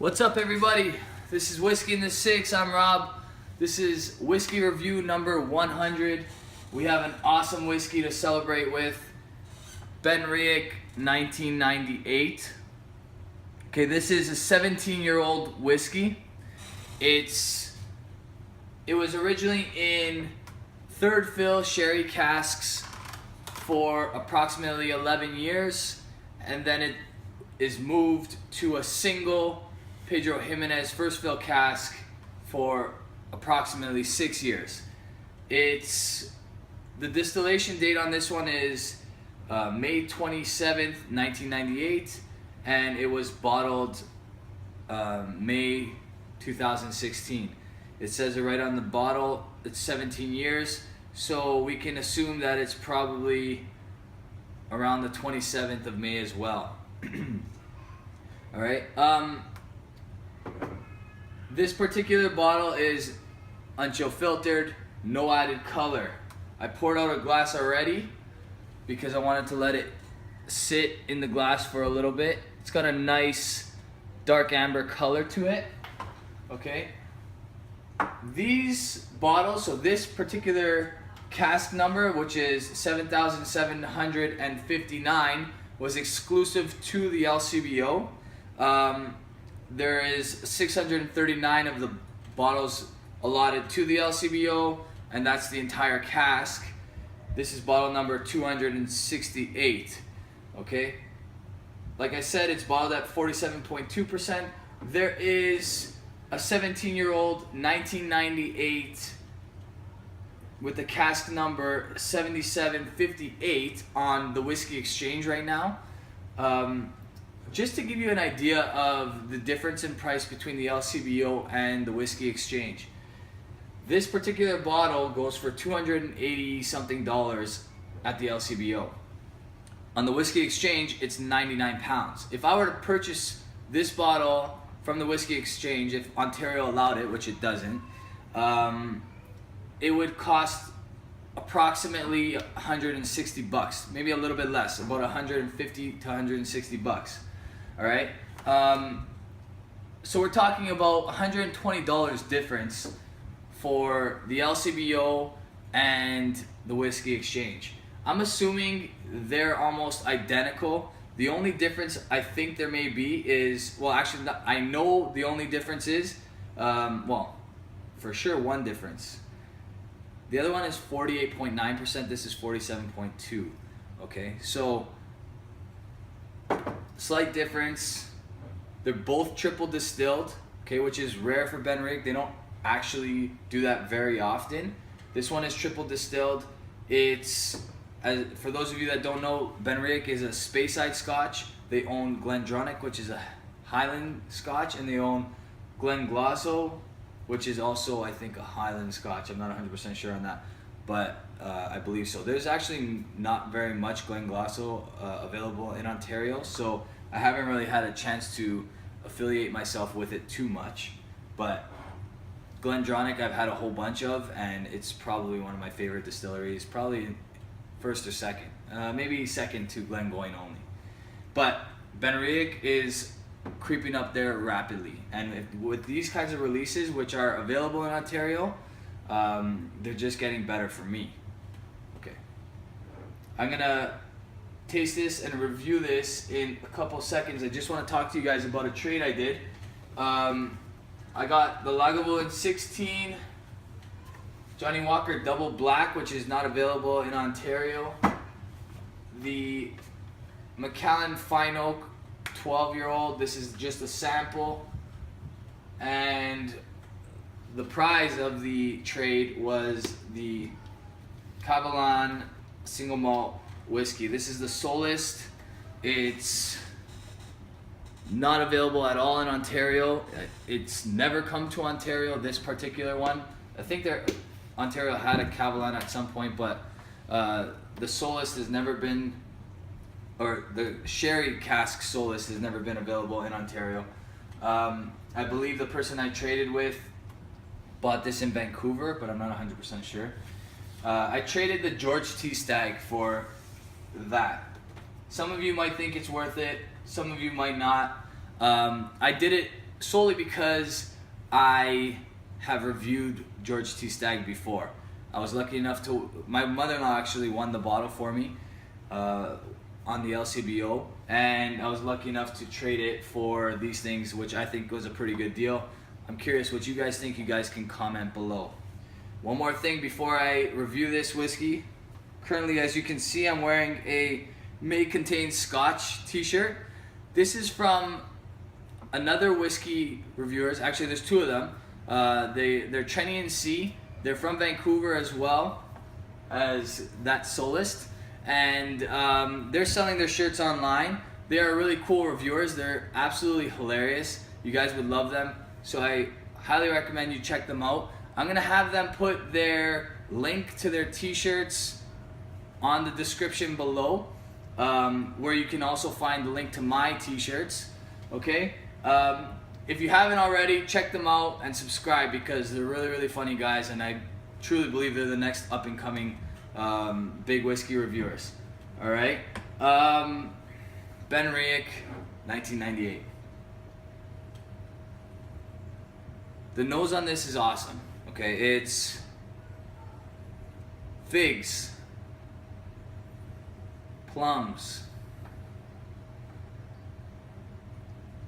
What's up, everybody? This is Whiskey in the Six. I'm Rob. This is whiskey review number 100. We have an awesome whiskey to celebrate with. Benriach 1998. Okay, this is a 17-year-old whiskey. It was originally in third fill sherry casks for approximately 11 years, and then it is moved to a single Pedro Jimenez first fill cask for approximately 6 years. The distillation date on this one is May 27th, 1998, and it was bottled May 2016. It says it right on the bottle. It's 17 years, so we can assume that it's probably around the 27th of May as well. All right. This particular bottle is unchill filtered, no added color. I poured out a glass already because I wanted to let it sit in the glass for a little bit. It's got a nice dark amber color to it. Okay. These bottles, so this particular cask number, which is 7,759, was exclusive to the LCBO. There is 639 of the bottles allotted to the LCBO, and that's the entire cask. This is bottle number 268. Okay, like I said, it's bottled at 47.2%. There is a 17-year-old 1998 with the cask number 7758 on the Whiskey Exchange right now. Just to give you an idea of the difference in price between the LCBO and the Whiskey Exchange, this particular bottle goes for $280 something at the LCBO. On the Whiskey Exchange, it's 99 pounds. If I were to purchase this bottle from the Whiskey Exchange, if Ontario allowed it, which it doesn't, it would cost approximately 160 bucks, maybe a little bit less, about 150 to 160 bucks. All right. So we're talking about $120 difference for the LCBO and the Whiskey Exchange. I'm assuming they're almost identical. The only difference I think there may be is, well, actually, I know the only difference is, well, for sure one difference. The other one is 48.9%. This is 47.2%. Okay, so slight difference. They're both triple distilled, okay, which is rare for Benriach. They don't actually do that very often. This one is triple distilled. For those of you that don't know, Benriach is a Speyside Scotch. They own Glendronach, which is a Highland Scotch, and they own Glenglassaugh, which is also, I think, a Highland Scotch. I'm not 100% sure on that, but I believe so. There's actually not very much Glenglassaugh available in Ontario, so I haven't really had a chance to affiliate myself with it too much. But Glendronach I've had a whole bunch of, and it's probably one of my favorite distilleries, probably first or second, maybe second to Glengoyne only. But Benriach is creeping up there rapidly, and with these kinds of releases, which are available in Ontario, they're just getting better for me. Okay, I'm gonna taste this and review this in a couple seconds. I just want to talk to you guys about a trade I did. I got the Lagavulin 16 Johnny Walker Double Black, which is not available in Ontario. The Macallan Fine Oak 12-year-old. This is just a sample, and the prize of the trade was the Cavallan Single Malt Whiskey. This is the Solist. It's not available at all in Ontario. It's never come to Ontario, this particular one. I think Ontario had a Cavallan at some point, but the Solist has never been, or the sherry cask Solist has never been available in Ontario. I believe the person I traded with bought this in Vancouver, but I'm not 100% sure. I traded the George T. Stagg for that. Some of you might think it's worth it, some of you might not. I did it solely because I have reviewed George T. Stagg before. I was lucky enough to, my mother-in-law actually won the bottle for me on the LCBO, and I was lucky enough to trade it for these things, which I think was a pretty good deal. I'm curious what you guys think. You guys can comment below. One more thing before I review this whiskey. Currently, as you can see, I'm wearing a May Contain Scotch t-shirt. This is from another whiskey reviewers. Actually, there's two of them. They're Trenny and C. They're from Vancouver as well as that Solist, and they're selling their shirts online. They are really cool reviewers. They're absolutely hilarious. You guys would love them, so I highly recommend you check them out. I'm gonna have them put their link to their t-shirts on the description below, where you can also find the link to my t-shirts. Okay. If you haven't already, check them out and subscribe, because they're really, really funny guys, and I truly believe they're the next up-and-coming big whiskey reviewers. All right, Benriach, 1998. The nose on this is awesome. Okay, it's figs, plums,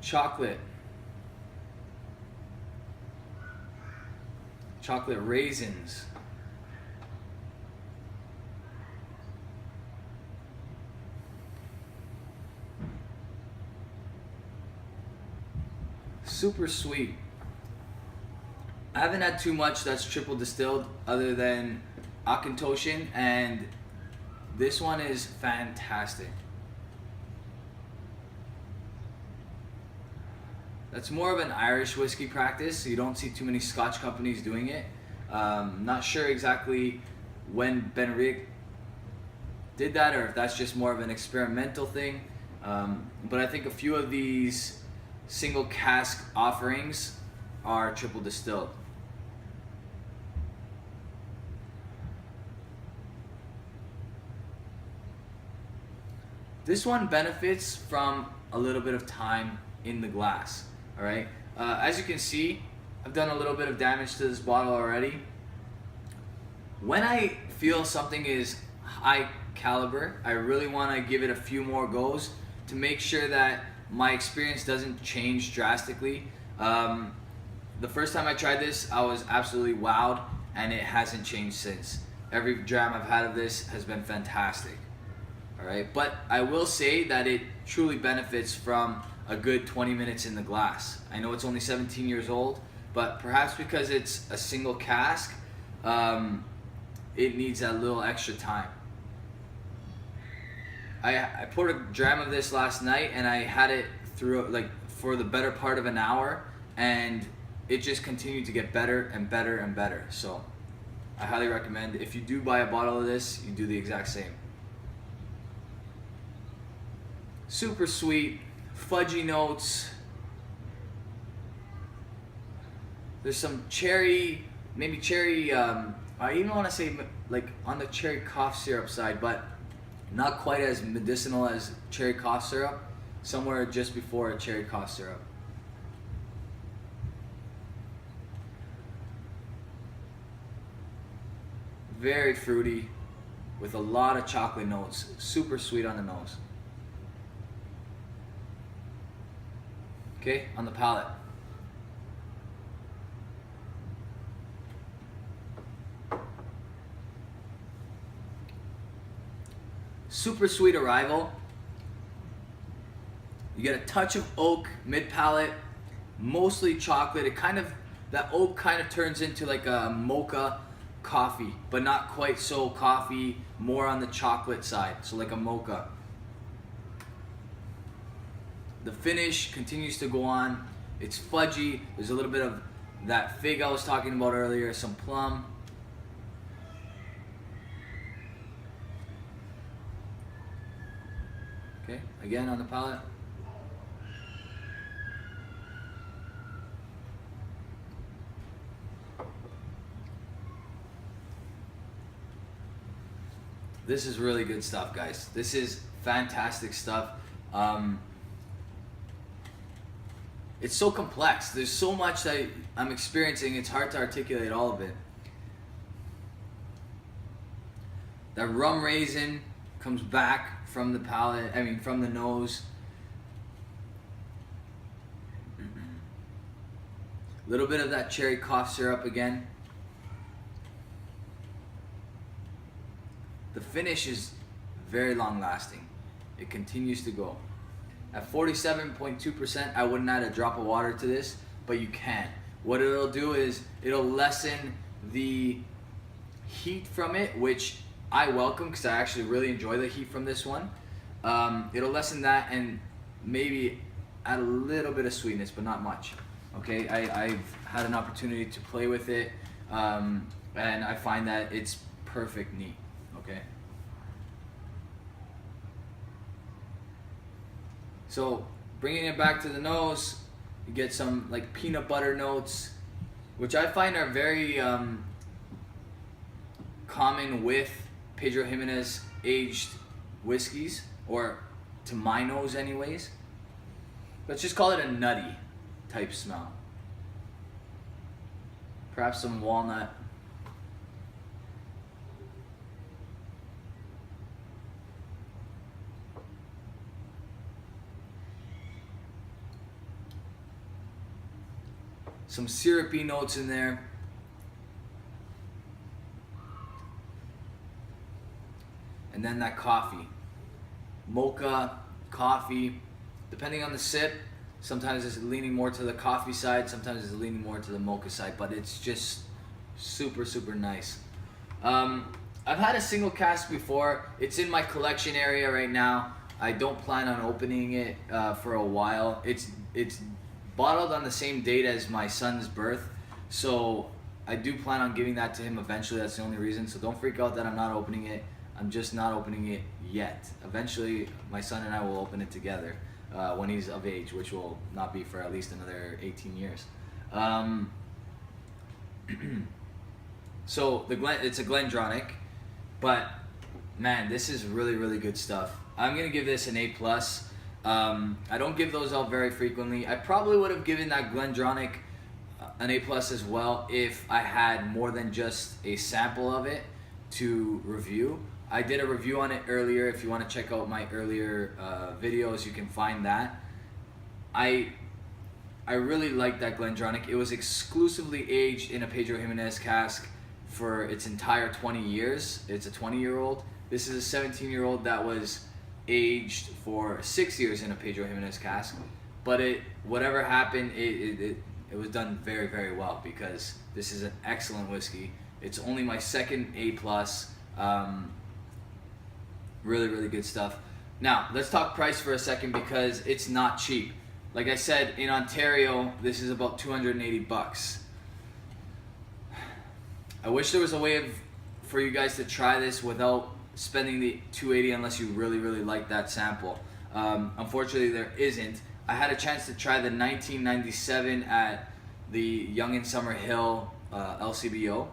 chocolate raisins, super sweet. I haven't had too much that's triple distilled other than Akantoshan, and this one is fantastic. That's more of an Irish whiskey practice, so you don't see too many Scotch companies doing it. Not sure exactly when Benriach did that, or if that's just more of an experimental thing. But I think a few of these single cask offerings are triple distilled. This one benefits from a little bit of time in the glass. All right. As you can see, I've done a little bit of damage to this bottle already. When I feel something is high caliber, I really want to give it a few more goes to make sure that my experience doesn't change drastically. The first time I tried this, I was absolutely wowed, and it hasn't changed since. Every dram I've had of this has been fantastic. All right, but I will say that it truly benefits from a good 20 minutes in the glass. I know it's only 17 years old, but perhaps because it's a single cask, it needs that little extra time. I poured a dram of this last night, and I had it through like for the better part of an hour, and it just continued to get better and better and better. So I highly recommend, if you do buy a bottle of this, you do the exact same. Super sweet, fudgy notes. There's some cherry, maybe cherry, I even want to say like on the cherry cough syrup side, but not quite as medicinal as cherry cough syrup, somewhere just before a cherry cough syrup. Very fruity with a lot of chocolate notes, super sweet on the nose. Okay, on the palate. Super sweet arrival. You get a touch of oak mid palate, mostly chocolate. That oak kind of turns into like a mocha coffee, but not quite so coffee, more on the chocolate side, so like a mocha. The finish continues to go on. It's fudgy. There's a little bit of that fig I was talking about earlier, some plum. Okay, again on the palate. This is really good stuff, guys. This is fantastic stuff. it's so complex. There's so much that I'm experiencing, it's hard to articulate all of it. That rum raisin comes back from the palate, from the nose. A little bit of that cherry cough syrup again. The finish is very long lasting. It continues to go. At 47.2%, I wouldn't add a drop of water to this, but you can. What it'll do is it'll lessen the heat from it, which I welcome because I actually really enjoy the heat from this one. It'll lessen that and maybe add a little bit of sweetness, but not much. Okay, I've had an opportunity to play with it, and I find that it's perfect neat. Okay. So bringing it back to the nose, you get some like peanut butter notes, which I find are very common with Pedro Jimenez aged whiskeys, or to my nose anyways. Let's just call it a nutty type smell. Perhaps some walnut. Some syrupy notes in there. And then that coffee. Mocha, coffee, depending on the sip, sometimes it's leaning more to the coffee side, sometimes it's leaning more to the mocha side, but it's just super, super nice. I've had a single cask before. It's in my collection area right now. I don't plan on opening it for a while. It's bottled on the same date as my son's birth, so I do plan on giving that to him eventually. That's the only reason, so don't freak out that I'm not opening it. I'm just not opening it yet. Eventually my son and I will open it together when he's of age, which will not be for at least another 18 years. So it's a Glendronach, but man, this is really, really good stuff. I'm gonna give this an A+. I don't give those out very frequently. I probably would have given that Glendronach an A+ as well if I had more than just a sample of it to review. I did a review on it earlier. If you want to check out my earlier videos, you can find that. I really like that Glendronach. It was exclusively aged in a Pedro Jimenez cask for its entire 20 years. It's a 20-year-old. This is a 17-year-old that was aged for 6 years in a Pedro Jimenez cask. But whatever happened, it was done very, very well, because this is an excellent whiskey. It's only my second A+. Really, really good stuff. Now, let's talk price for a second, because it's not cheap. Like I said, in Ontario, this is about 280 bucks. I wish there was a way for you guys to try this without spending the 280 unless you really, really like that sample. Unfortunately, there isn't. I had a chance to try the 1997 at the Yonge and Summerhill LCBO,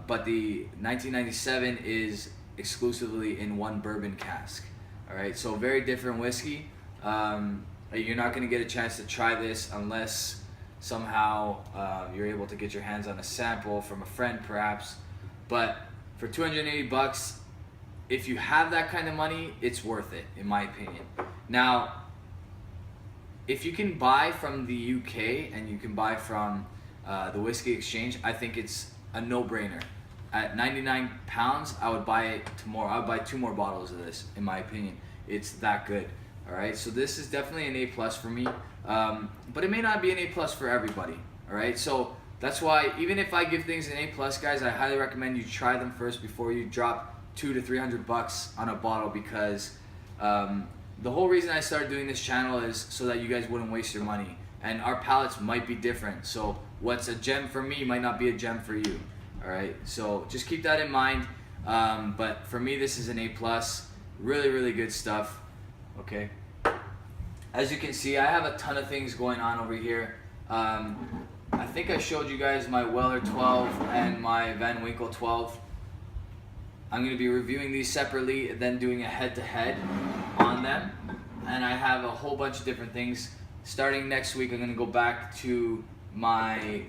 but the 1997 is exclusively in one bourbon cask. All right, so very different whiskey. You're not going to get a chance to try this unless somehow you're able to get your hands on a sample from a friend, perhaps. But for 280 bucks, if you have that kind of money, it's worth it, in my opinion. Now, if you can buy from the UK and you can buy from the Whiskey Exchange, I think it's a no-brainer. At 99 pounds, I would buy it tomorrow. I would buy 2 more bottles of this, in my opinion. It's that good. All right, so this is definitely an A+ for me, but it may not be an A+ for everybody. All right, so that's why even if I give things an A+, guys, I highly recommend you try them first before you drop $200 to $300 on a bottle, because the whole reason I started doing this channel is so that you guys wouldn't waste your money, and our palates might be different. So what's a gem for me might not be a gem for you. All right, so just keep that in mind. But for me, this is an A+. Really, really good stuff. Okay. As you can see, I have a ton of things going on over here. I think I showed you guys my Weller 12 and my Van Winkle 12. I'm going to be reviewing these separately, then doing a head-to-head on them. And I have a whole bunch of different things. starting next week, I'm gonna go back to my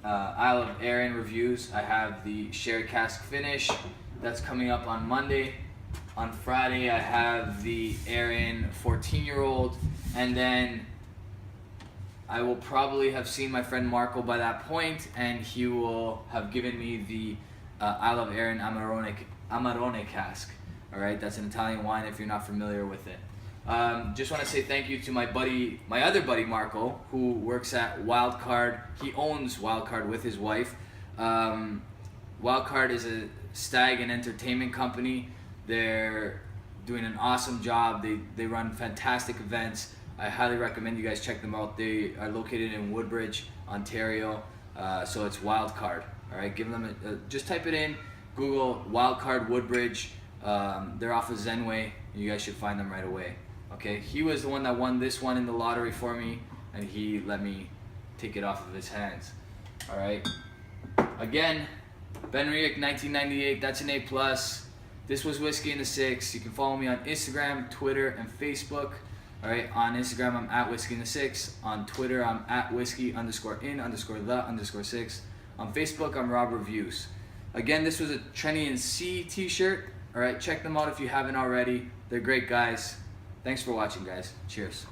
Isle of Arran reviews. I have the Sherry Cask finish that's coming up on Monday. On Friday, I have the Arran 14-year-old, and then I will probably have seen my friend Marco by that point, and he will have given me the Isle of Arran Amarone cask. All right, that's an Italian wine if you're not familiar with it. Just want to say thank you to my other buddy Marco, who works at Wildcard. He owns Wildcard with his wife. Wildcard is a stag and entertainment company. They're doing an awesome job. They run fantastic events. I highly recommend you guys check them out. They are located in Woodbridge, Ontario. So it's Wildcard. All right, give them just type it in, Google Wildcard Woodbridge. They're off of Zenway. You guys should find them right away. Okay, he was the one that won this one in the lottery for me, and he let me take it off of his hands. All right. Again, Benriach 1998. That's an A+. This was Whiskey in the Six. You can follow me on Instagram, Twitter, and Facebook. All right. On Instagram, I'm at Whiskey in the Six. On Twitter, I'm at Whiskey_in_the_6. On Facebook, I'm Rob Reviews. Again, this was a Trenny and C t-shirt. All right, check them out if you haven't already. They're great guys. Thanks for watching, guys. Cheers.